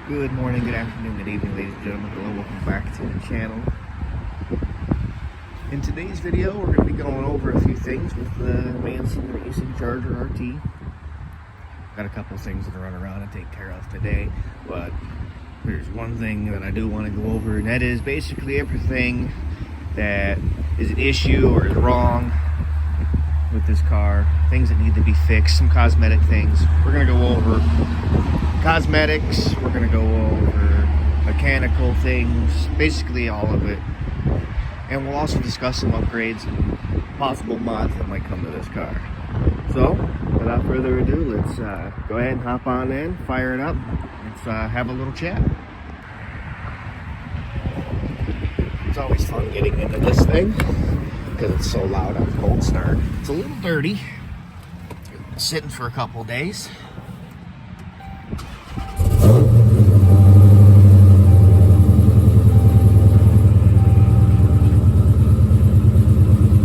Good morning, good afternoon, good evening, ladies and gentlemen. Hello, welcome back to the channel. In today's video, we're going to be going over a few things with the Mansson Racing Charger RT. Got a couple things to run around and take care of today, but there's one thing that I do want to go over, and that is basically everything that is an issue or is wrong with this car, things that need to be fixed, some cosmetic things. We're going to go over cosmetics, we're going to go over mechanical things, basically all of it. And we'll also discuss some upgrades and possible mods that might come to this car. So, without further ado, let's go ahead and hop on in, fire it up, let's have a little chat. It's always fun getting into this thing because it's so loud on cold start. It's a little dirty, it's sitting for a couple days.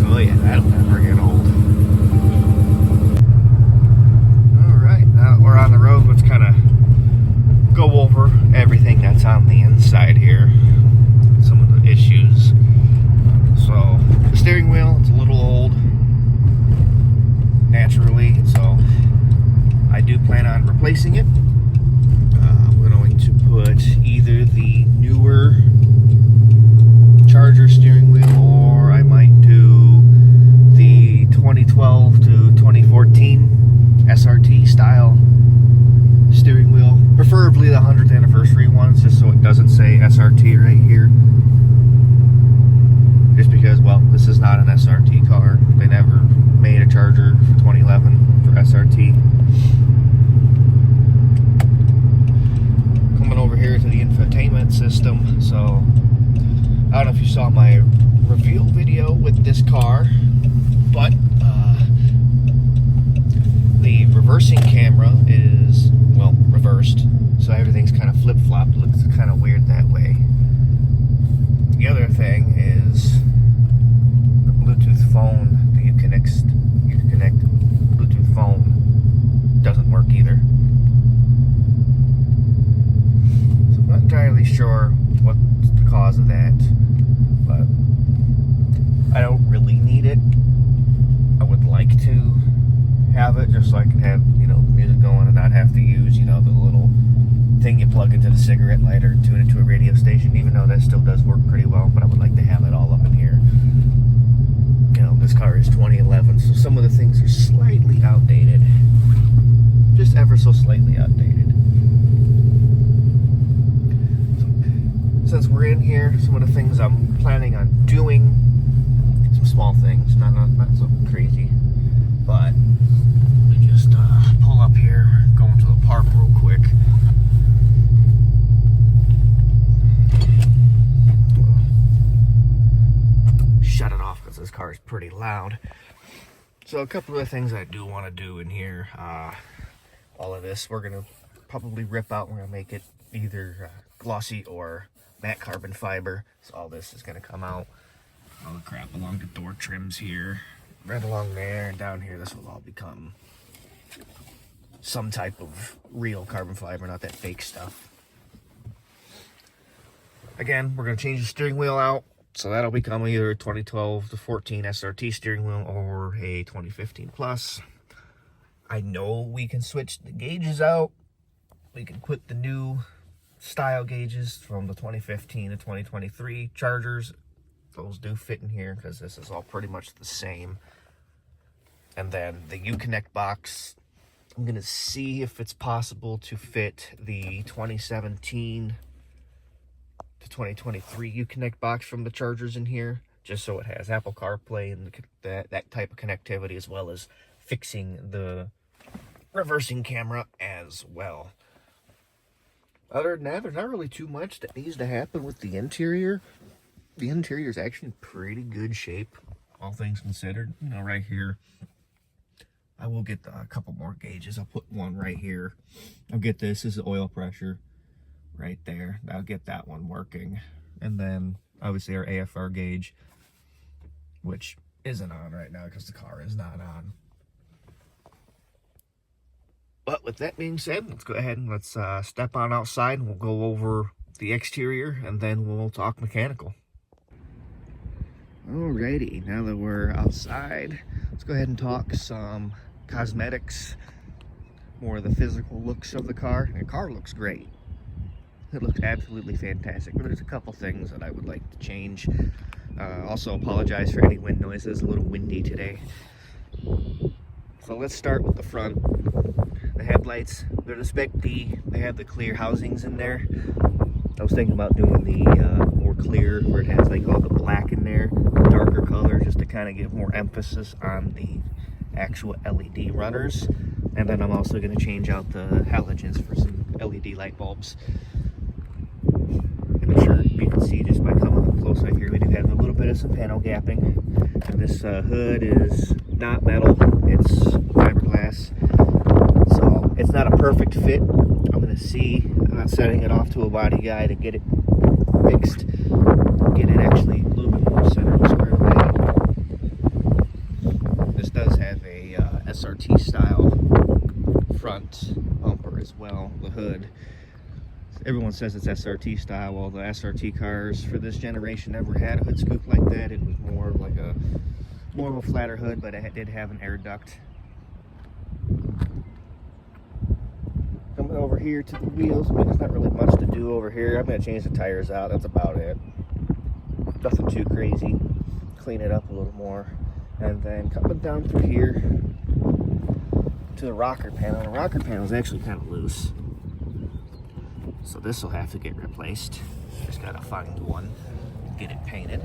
Oh yeah, that'll never get old. Alright, now that we're on the road, let's kind of go over everything that's on the inside here. Some of the issues. So, the steering wheel, it's a little old, naturally, so I do plan on replacing it. We're going to put either the newer Charger steering wheel, or I might do the 2012 to 2014 SRT style steering wheel, preferably the 100th anniversary ones, just so it doesn't say SRT right here. Just because, well, this is not an SRT car. They never made a Charger for 2011 for SRT. Coming over here to the infotainment system. So, I don't know if you saw my reveal video with this car, but the reversing camera is, well, reversed. So everything's kind of flip-flopped. Looks kind of weird that way. The other thing is the Bluetooth phone that you connect Bluetooth phone doesn't work either. So I'm not entirely sure what's the cause of that, but I don't really need it. I would like to have it just so I can have, music going and not have to use, the little thing you plug into the cigarette lighter and tune it to a radio station, even though that still does work pretty well, but I would like to have it all up in here. This car is 2011, so some of the things are slightly outdated. Just ever so slightly outdated. So, since we're in here, some of the things I'm planning on doing, some small things, not so crazy, but let me just pull up here, go into the park real quick. Shut it off because this car is pretty loud. So a couple of the things I do want to do in here, all of this we're gonna probably rip out. We're gonna make it either glossy or matte carbon fiber. So all this is gonna come out. All the crap along the door trims here, right along there, and down here, this will all become some type of real carbon fiber, not that fake stuff. Again, we're gonna change the steering wheel out. So that'll become either a 2012 to 14 SRT steering wheel or a 2015 Plus. I know we can switch the gauges out. We can put the new style gauges from the 2015 to 2023 Chargers. Those do fit in here because this is all pretty much the same. And then the Uconnect box, I'm going to see if it's possible to fit the 2017 to 2023 Uconnect box from the Chargers in here, just so it has Apple CarPlay and that type of connectivity, as well as fixing the reversing camera as well. Other than that, there's not really too much that needs to happen with the interior. The interior is actually in pretty good shape, all things considered. Right here, I will get a couple more gauges. I'll put one right here. I'll get this is oil pressure right there. I'll get that one working. And then obviously our AFR gauge, which isn't on right now because the car is not on. But with that being said, let's go ahead and let's step on outside and we'll go over the exterior and then we'll talk mechanical. Alrighty, now that we're outside, let's go ahead and talk some cosmetics, more of the physical looks of the car. The car looks great. It looks absolutely fantastic, but there's a couple things that I would like to change. Also apologize for any wind noises, a little windy today. So let's start with the front. The headlights, they're the Spec D. They have the clear housings in there. I was thinking about doing the more clear, where it has like all the black in there, darker color, just to kind of give more emphasis on the actual LED runners. And then I'm also going to change out the halogens for some LED light bulbs. I'm sure you can see just by coming up close right here, we do have a little bit of some panel gapping. And this hood is not metal, it's fiberglass. So it's not a perfect fit. I'm going to see about setting it off to a body guy to get it fixed, get it actually a little bit more centered and squared away. This does have a SRT style front bumper as well, the hood. Everyone says it's SRT style. Well, the SRT cars for this generation never had a hood scoop like that. It was more like more of a flatter hood, but it did have an air duct. Coming over here to the wheels, I mean, there's not really much to do over here. I'm going to change the tires out. That's about it. Nothing too crazy. Clean it up a little more. And then coming down through here to the rocker panel. The rocker panel is actually kind of loose, so this will have to get replaced. Just gotta find one, get it painted.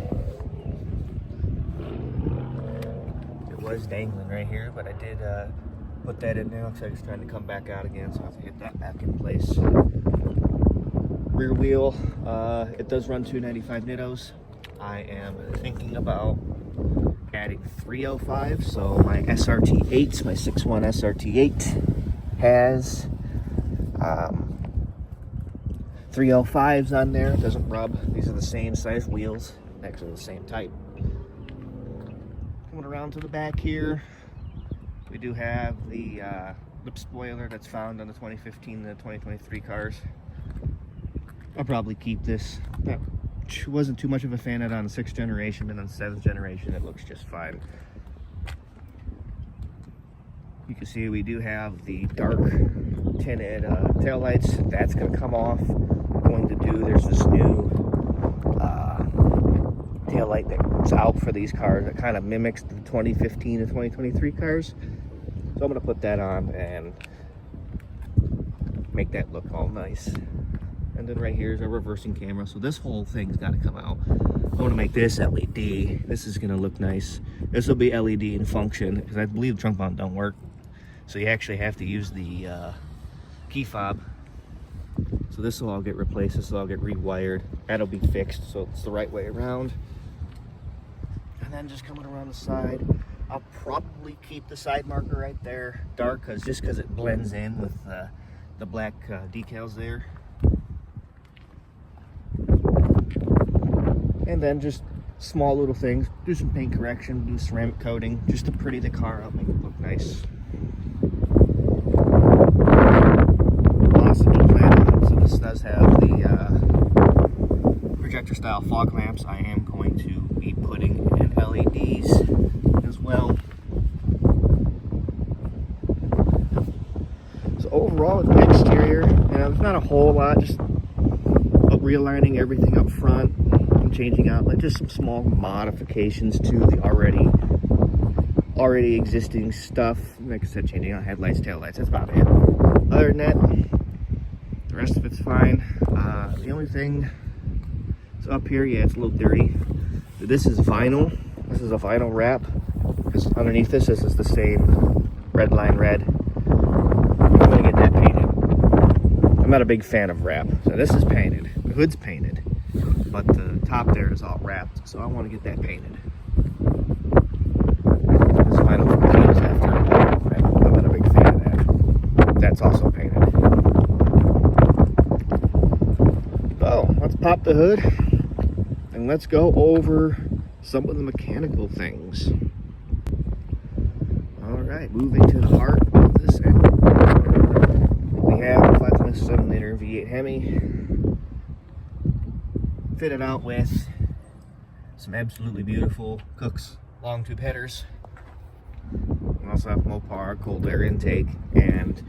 It was dangling right here, but I did put that in now because I was trying to come back out again, so I have to get that back in place. Rear wheel, it does run 295 Nittos. I am thinking about adding 305, so my SRT8, my 6.1 SRT8 has 305s on there. It doesn't rub. These are the same size wheels, actually the same type. Coming around to the back here, we do have the lip spoiler that's found on the 2015 and the 2023 cars. I'll probably keep this. Wasn't too much of a fan of it on the 6th generation, but on the 7th generation it looks just fine. You can see we do have the dark tinted taillights. That's going to come off. There's this new taillight that's out for these cars that kind of mimics the 2015 and 2023 cars. So I'm going to put that on and make that look all nice. And then right here is our reversing camera. So this whole thing's got to come out. I want to make this LED. This is going to look nice. This will be LED in function because I believe the trunk mount don't work. So you actually have to use the key fob. So this will all get replaced. This will all get rewired. That'll be fixed, so it's the right way around. And then just coming around the side, I'll probably keep the side marker right there dark, just because it blends in with the black decals there. And then just small little things. Do some paint correction, do ceramic coating, just to pretty the car up, make it look nice. So this does have the projector style fog lamps. I am going to be putting in LEDs as well. So overall, with the exterior, there's not a whole lot, just realigning everything up front and changing out just some small modifications to the already existing stuff. Like I said, changing out headlights, taillights, that's about it. Other than that, the rest of it's fine. The only thing is up here, yeah, it's a little dirty. This is vinyl. This is a vinyl wrap. Because underneath this is the same red line red. I'm gonna get that painted. I'm not a big fan of wrap. So this is painted. The hood's painted, but the top there is all wrapped. So I want to get that painted. This vinyl from Teams after. I'm not a big fan of that. That's also painted. So let's pop the hood and let's go over some of the mechanical things. All right, moving to the heart of this engine. SR38 Hemi. Fitted out with some absolutely beautiful Cook's long tube headers. We also have Mopar cold air intake and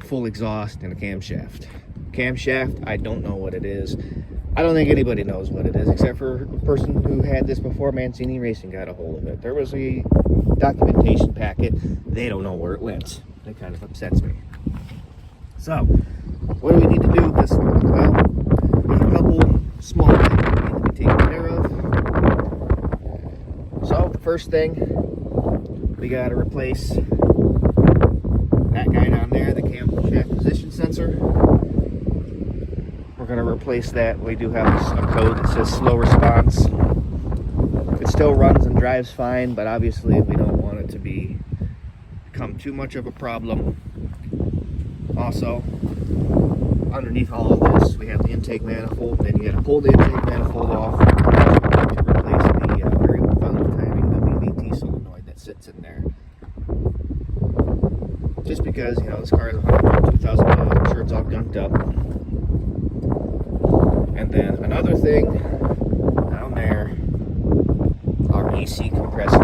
full exhaust and a camshaft. Camshaft, I don't know what it is. I don't think anybody knows what it is except for the person who had this before Mancini Racing got a hold of it. There was a documentation packet. They don't know where it went. That kind of upsets me. So, what do we need to do with this one? Well, there's a couple small things that need to be taken care of. So, the first thing, we got to replace that guy down there, the camshaft position sensor. We're going to replace that. We do have a code that says slow response. It still runs and drives fine, but obviously we don't want it to become too much of a problem. Also, underneath all of this, we have the intake manifold. Then you got to pull the intake manifold off to replace the variable valve timing, the VVT solenoid that sits in there. Just because, you know, this car is 102,000 miles, I'm sure it's all gunked up. And then another thing down there, our AC compressor.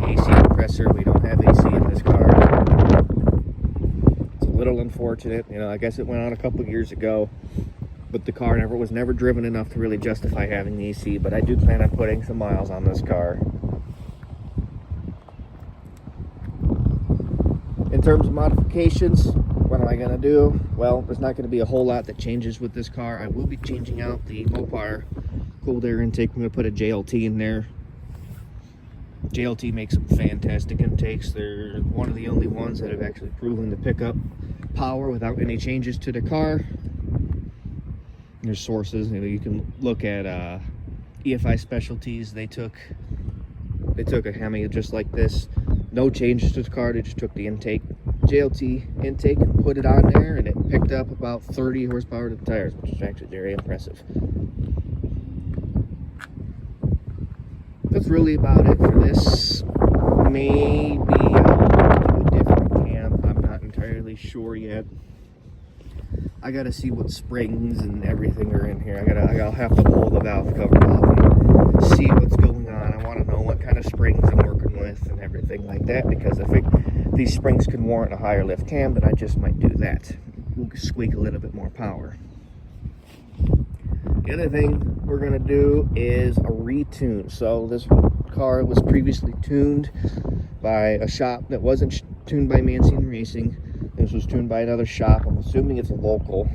AC compressor, we don't have AC in this car. It's a little unfortunate, you know. I guess it went on a couple years ago, but the car was never driven enough to really justify having the AC. But I do plan on putting some miles on this car. In terms of modifications, what am I going to do? Well, there's not going to be a whole lot that changes with this car. I will be changing out the Mopar cold air intake. I'm going to put a JLT in there. JLT makes some fantastic intakes. They're one of the only ones that have actually proven to pick up power without any changes to the car. There's sources, you know, you can look at EFI Specialties. They took a Hemi just like this. No changes to the car, they just took the intake, JLT intake, put it on there, and it picked up about 30 horsepower to the tires, which is actually very impressive. That's really about it for this. Maybe I'll do a different cam. I'm not entirely sure yet. I gotta see what springs and everything are in here. I'll have to pull the valve cover off and see what's going on. I want to know what kind of springs I'm working with and everything like that, because if these springs can warrant a higher lift cam, then I just might do that. We'll squeak a little bit more power. The other thing we're going to do is a retune. So this car was previously tuned by a shop that wasn't tuned by Mancini Racing. This was tuned by another shop. I'm assuming it's a local.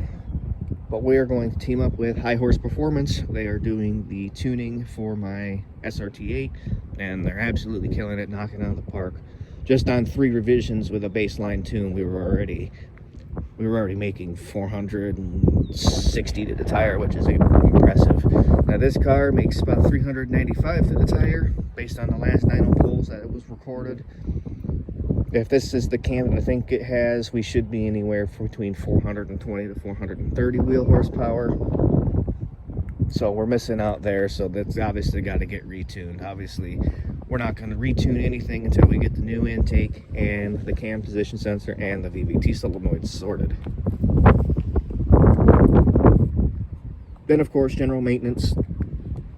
But we are going to team up with High Horse Performance. They are doing the tuning for my SRT8, and they're absolutely killing it, knocking it out of the park. Just on 3 revisions with a baseline tune, we were already making 460 to the tire, which is impressive. Now this car makes about 395 to the tire, based on the last dyno pulls that it was recorded. If this is the cam that I think it has, we should be anywhere between 420 to 430 wheel horsepower. So we're missing out there, so that's obviously got to get retuned. Obviously, we're not going to retune anything until we get the new intake and the cam position sensor and the VVT solenoid sorted. Then, of course, general maintenance.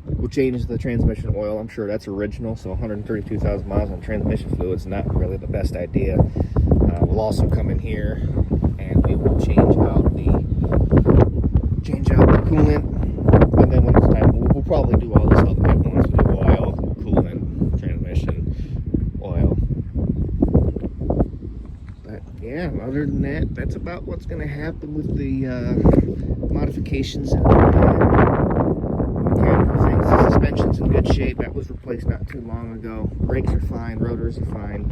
We'll change the transmission oil. I'm sure that's original, so 132,000 miles on transmission fluid is not really the best idea. We'll also come in here and we will change out the coolant, and then when it's time, we'll probably do all this other at once. We'll do oil, coolant, transmission, oil. But yeah, other than that, that's about what's going to happen with the modifications and mechanical things. The suspension's in good shape. That was replaced not too long ago. Brakes are fine, rotors are fine.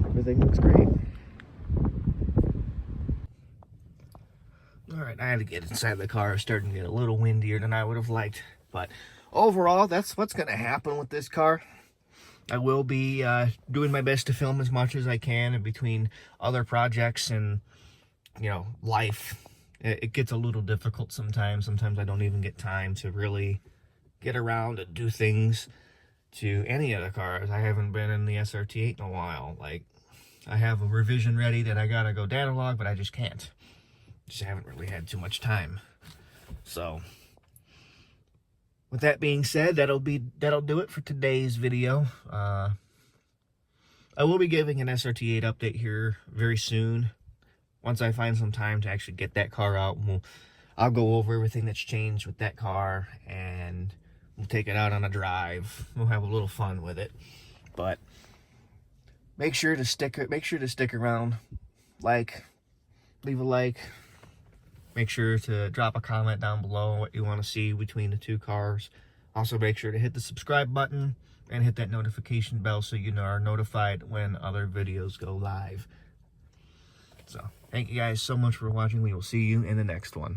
Everything looks great. Alright, I had to get inside the car. It was starting to get a little windier than I would have liked. But overall, that's what's going to happen with this car. I will be doing my best to film as much as I can in between other projects and, you know, life. It gets a little difficult sometimes. Sometimes I don't even get time to really get around and do things to any of the cars. I haven't been in the SRT8 in a while. Like, I have a revision ready that I gotta go data log, but I just can't. Just haven't really had too much time. So with that being said, that'll do it for today's video. I will be giving an SRT8 update here very soon. Once I find some time to actually get that car out, I'll go over everything that's changed with that car, and we'll take it out on a drive. We'll have a little fun with it. But make sure to stick around. Leave a like. Make sure to drop a comment down below what you want to see between the two cars. Also, make sure to hit the subscribe button and hit that notification bell so you are notified when other videos go live. So, thank you guys so much for watching. We will see you in the next one.